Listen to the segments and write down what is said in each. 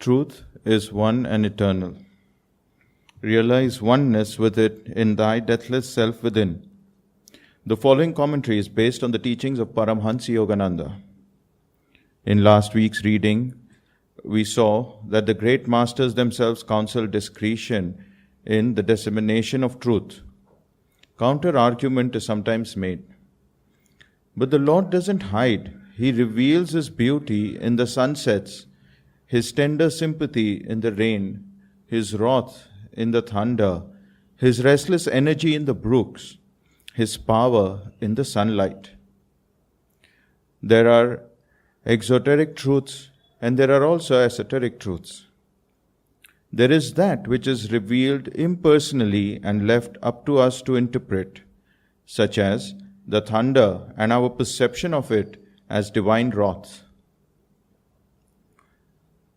truth is one and eternal. Realize oneness with it in thy deathless self within. The following commentary is based on the teachings of Paramhansa Yogananda. In last week's reading, we saw that the great masters themselves counsel discretion in the dissemination of truth. Counter-argument is sometimes made. But the Lord doesn't hide. He reveals His beauty in the sunsets, His tender sympathy in the rain, His wrath in the thunder, His restless energy in the brooks, His power in the sunlight. There are exoteric truths and there are also esoteric truths. There is that which is revealed impersonally and left up to us to interpret, such as the thunder and our perception of it as divine wrath,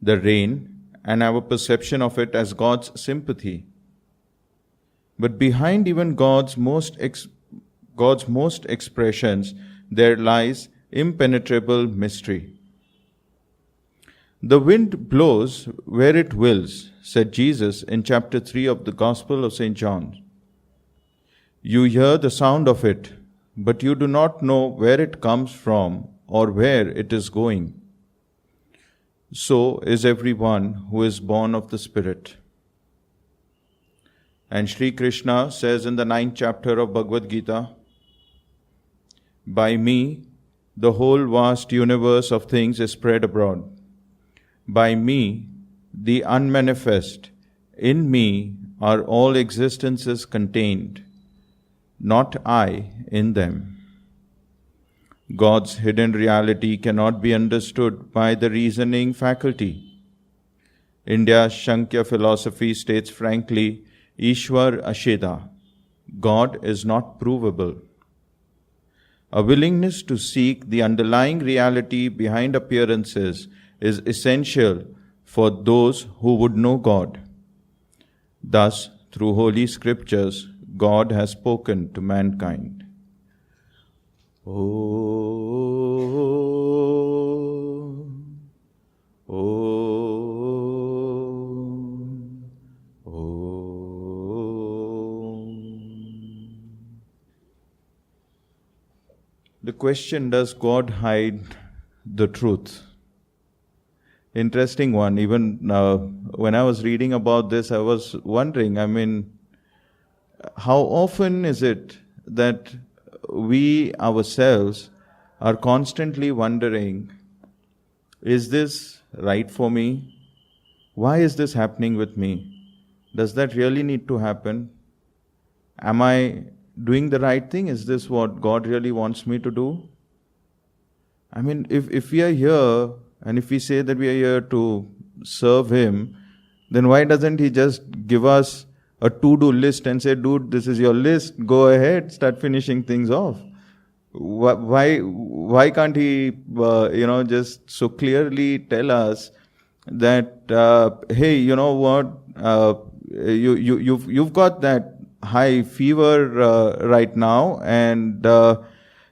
the rain and our perception of it as God's sympathy. But behind even God's most expressions, there lies impenetrable mystery. The wind blows where it wills, said Jesus in chapter 3 of the Gospel of St. John. You hear the sound of it, but you do not know where it comes from or where it is going. So is everyone who is born of the Spirit. And Sri Krishna says in the 9th chapter of Bhagavad Gita, by me, the whole vast universe of things is spread abroad. By me, the unmanifest, in me are all existences contained, not I in them. God's hidden reality cannot be understood by the reasoning faculty. India's Shankya philosophy states frankly, Ishwar Asheda, God is not provable. A willingness to seek the underlying reality behind appearances is essential for those who would know God. Thus, through holy scriptures, God has spoken to mankind. The question, does God hide the truth? Interesting one. Even when I was reading about this, I was wondering, how often is it that we ourselves are constantly wondering, is this right for me? Why is this happening with me? Does that really need to happen? Am I doing the right thing? Is this what God really wants me to do? If we are here, and if we say that we are here to serve Him, then why doesn't He just give us a to-do list and say, dude, this is your list, go ahead, start finishing things off? Why can't He, just so clearly tell us that, hey, you know what, you've got that high fever right now, and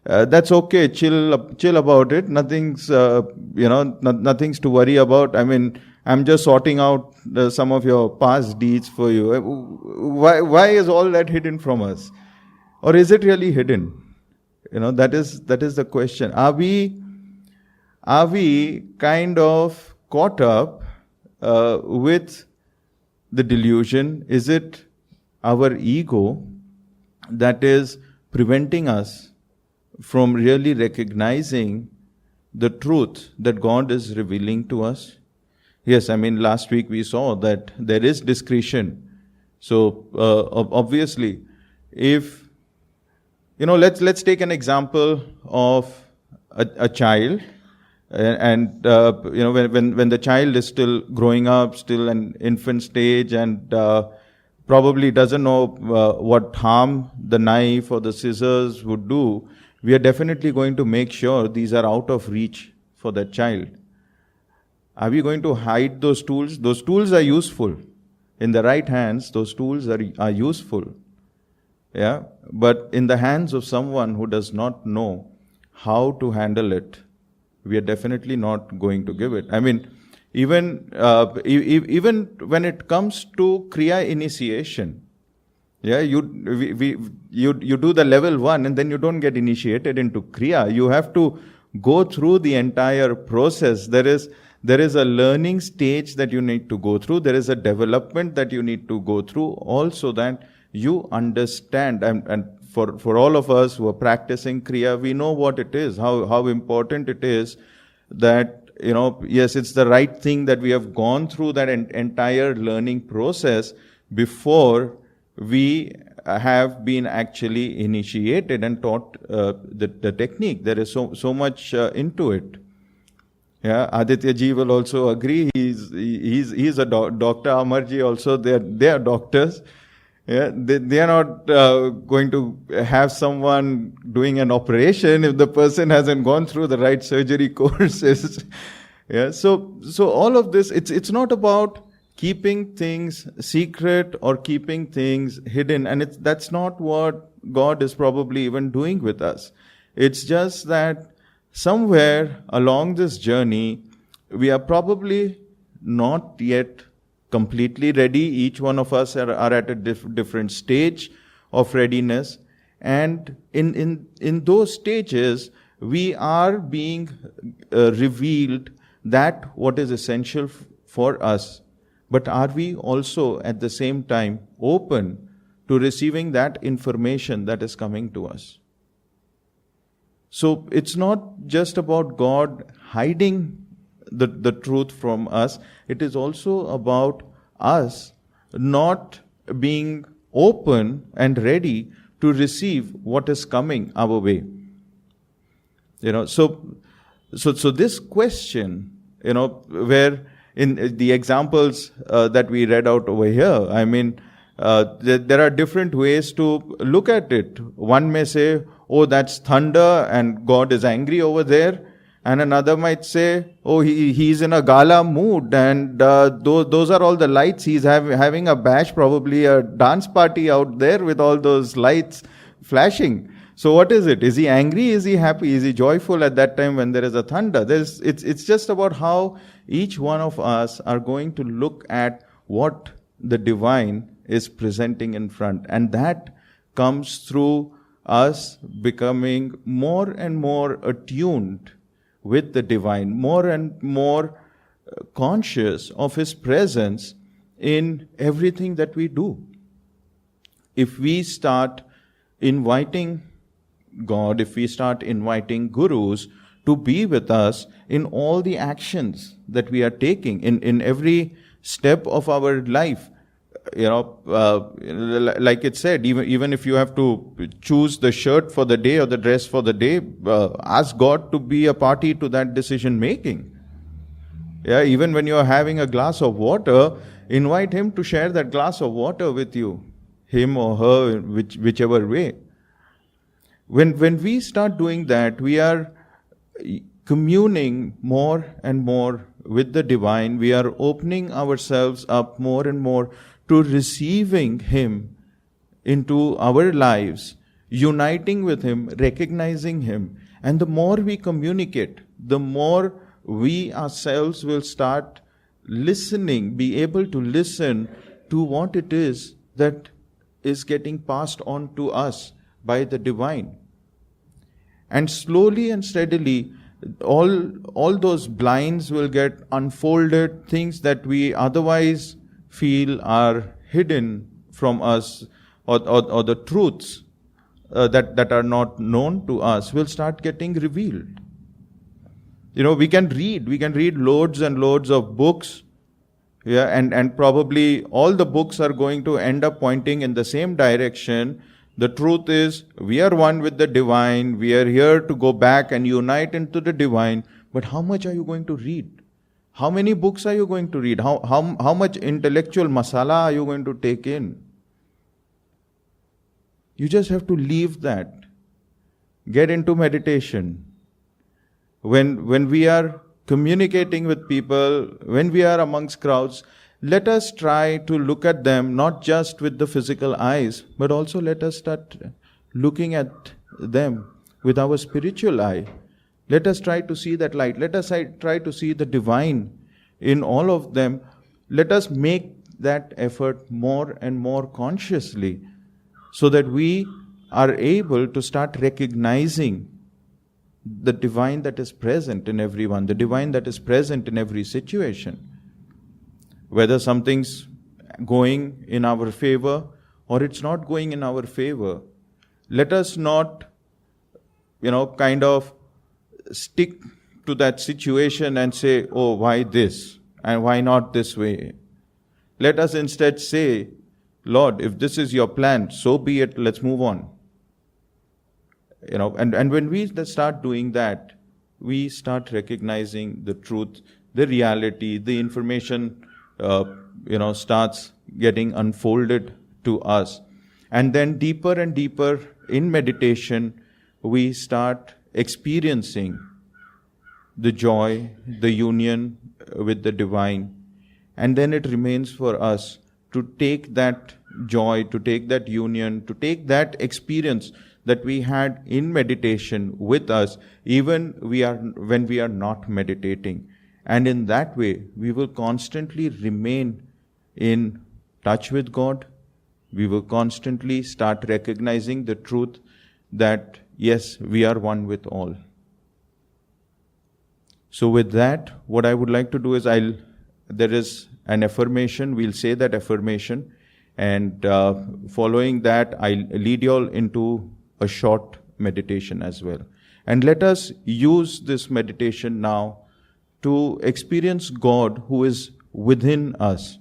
that's okay. Chill about it. Nothing's nothing's to worry about. I'm just sorting out some of your past deeds for you. Why is all that hidden from us, or is it really hidden? That is the question. Are we kind of caught up with the delusion? Is it our ego that is preventing us from really recognizing the truth that God is revealing to us? Yes, last week we saw that there is discretion. So, obviously, if, let's take an example of a child, and when the child is still growing up, still an infant stage, and probably doesn't know what harm the knife or the scissors would do, we are definitely going to make sure these are out of reach for that child. Are we going to hide those tools? Those tools are useful. In the right hands, those tools are useful. Yeah, but in the hands of someone who does not know how to handle it, we are definitely not going to give it. even when it comes to Kriya initiation, yeah, you do the level 1 and then you don't get initiated into Kriya. You have to go through the entire process. There is a learning stage that you need to go through. There is a development that you need to go through, also that you understand. And for all of us who are practicing Kriya, we know what it is, how important it is that, yes, it's the right thing that we have gone through that entire learning process before we have been actually initiated and taught the technique. There is so much into it. Yeah, Aditya ji will also agree. He's a doctor. Amarji also, they are doctors. Yeah, they are not going to have someone doing an operation if the person hasn't gone through the right surgery courses. Yeah, so all of this, it's not about keeping things secret or keeping things hidden, and that's not what God is probably even doing with us. It's just that somewhere along this journey, we are probably not yet completely ready. Each one of us are at a different stage of readiness, and in those stages, we are being revealed that what is essential for us. But are we also at the same time open to receiving that information that is coming to us? So it's not just about God hiding the truth from us. It is also about us not being open and ready to receive what is coming our way. So this question, where in the examples that we read out over here, I mean, there are different ways to look at it. One may say, oh, that's thunder and God is angry over there. And another might say, oh, he's in a gala mood and those are all the lights. He's having a bash, probably a dance party out there with all those lights flashing. So what is it? Is he angry? Is he happy? Is he joyful at that time when there is a thunder? It's just about how each one of us are going to look at what the divine is presenting in front. And that comes through us becoming more and more attuned with the divine, more and more conscious of His presence in everything that we do. If we start inviting God, if we start inviting gurus to be with us in all the actions that we are taking, in every step of our life, like it said, even if you have to choose the shirt for the day or the dress for the day, ask God to be a party to that decision making. Yeah, even when you are having a glass of water, invite Him to share that glass of water with you, him or her, whichever way. When we start doing that, we are communing more and more with the divine. We are opening ourselves up more and more to receiving Him into our lives, uniting with Him, recognizing Him. And the more we communicate, the more we ourselves will start listening, be able to listen to what it is that is getting passed on to us by the divine. And slowly and steadily, all those blinds will get unfolded, things that we otherwise feel are hidden from us, or the truths that are not known to us will start getting revealed. We can read loads and loads of books, and probably all the books are going to end up pointing in the same direction. The truth is, we are one with the divine. We are here to go back and unite into the divine. But how much are you going to read? How many books are you going to read? How much intellectual masala are you going to take in? You just have to leave that. Get into meditation. When we are communicating with people, when we are amongst crowds, let us try to look at them not just with the physical eyes, but also let us start looking at them with our spiritual eye. Let us try to see that light. Let us try to see the divine in all of them, let us make that effort more and more consciously, so that we are able to start recognizing the divine that is present in everyone, the divine that is present in every situation. Whether something's going in our favor or it's not going in our favor, let us not, kind of stick to that situation and say, oh, why this? And why not this way? Let us instead say, Lord, if this is your plan, so be it, let's move on. And when we start doing that, we start recognizing the truth, the reality, the information, starts getting unfolded to us. And then deeper and deeper in meditation, we start experiencing the joy, the union with the divine. And then it remains for us to take that joy, to take that union, to take that experience that we had in meditation with us, even when we are not meditating. And in that way, we will constantly remain in touch with God. We will constantly start recognizing the truth that, yes, we are one with all. So with that, what I would like to do is there is an affirmation. We'll say that affirmation. And following that, I'll lead you all into a short meditation as well. And let us use this meditation now to experience God who is within us.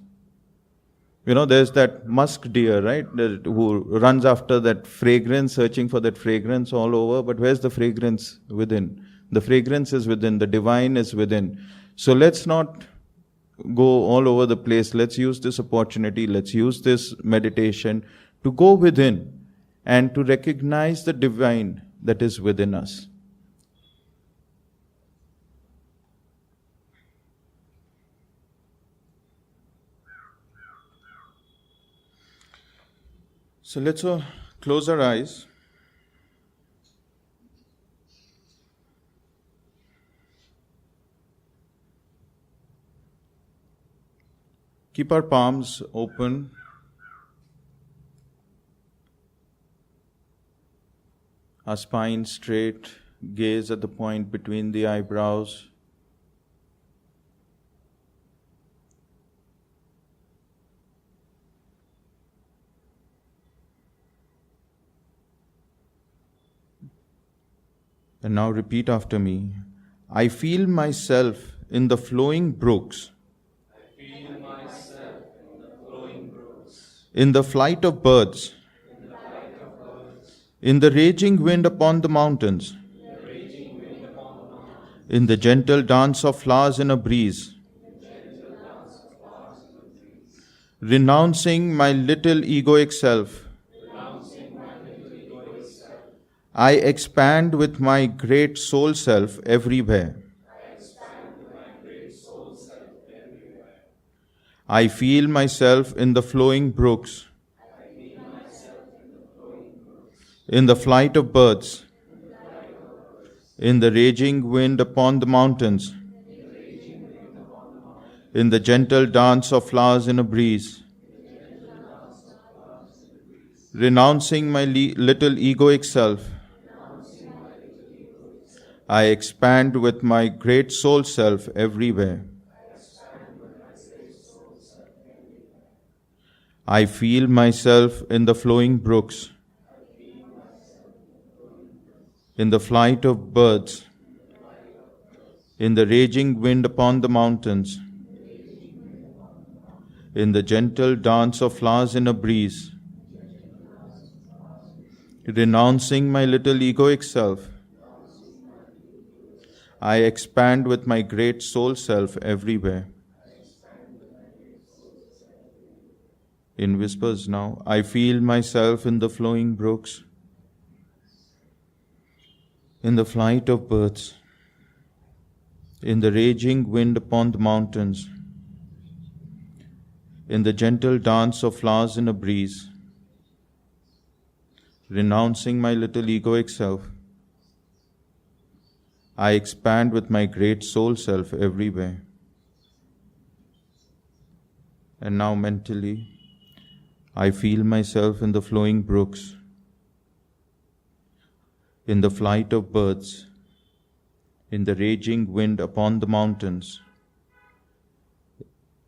There's that musk deer, right, who runs after that fragrance, searching for that fragrance all over. But where's the fragrance? Within. The fragrance is within. The divine is within. So let's not go all over the place. Let's use this opportunity. Let's use this meditation to go within and to recognize the divine that is within us. So let's close our eyes. Keep our palms open. Our spine straight, gaze at the point between the eyebrows. And now repeat after me. I feel myself in the flowing brooks. I feel myself in the flowing brooks. In the flight of birds. In the raging wind upon the mountains. In the gentle dance of flowers in a breeze. Renouncing my little egoic self. I expand with my great soul self everywhere. I feel myself in the flowing brooks. In the flight of birds. In the raging wind upon the mountains. In the gentle dance of flowers in a breeze. Renouncing my little egoic self. I expand with my great soul self everywhere. I feel myself in the flowing brooks. In the flight of birds. In the raging wind upon the mountains. In the gentle dance of flowers in a breeze. Renouncing my little egoic self. I expand with my great soul self everywhere. In whispers now, I feel myself in the flowing brooks. In the flight of birds. In the raging wind upon the mountains. In the gentle dance of flowers in a breeze. Renouncing my little egoic self. I expand with my great soul self everywhere. And now mentally, I feel myself in the flowing brooks, in the flight of birds, in the raging wind upon the mountains,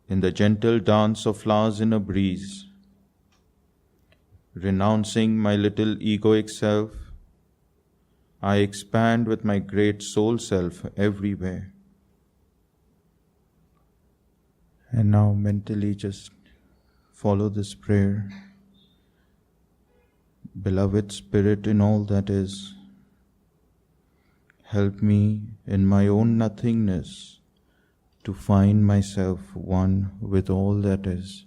in the gentle dance of flowers in a breeze. Renouncing my little egoic self, I expand with my great soul self everywhere. And now mentally just follow this prayer. Beloved Spirit in all that is, help me in my own nothingness to find myself one with all that is.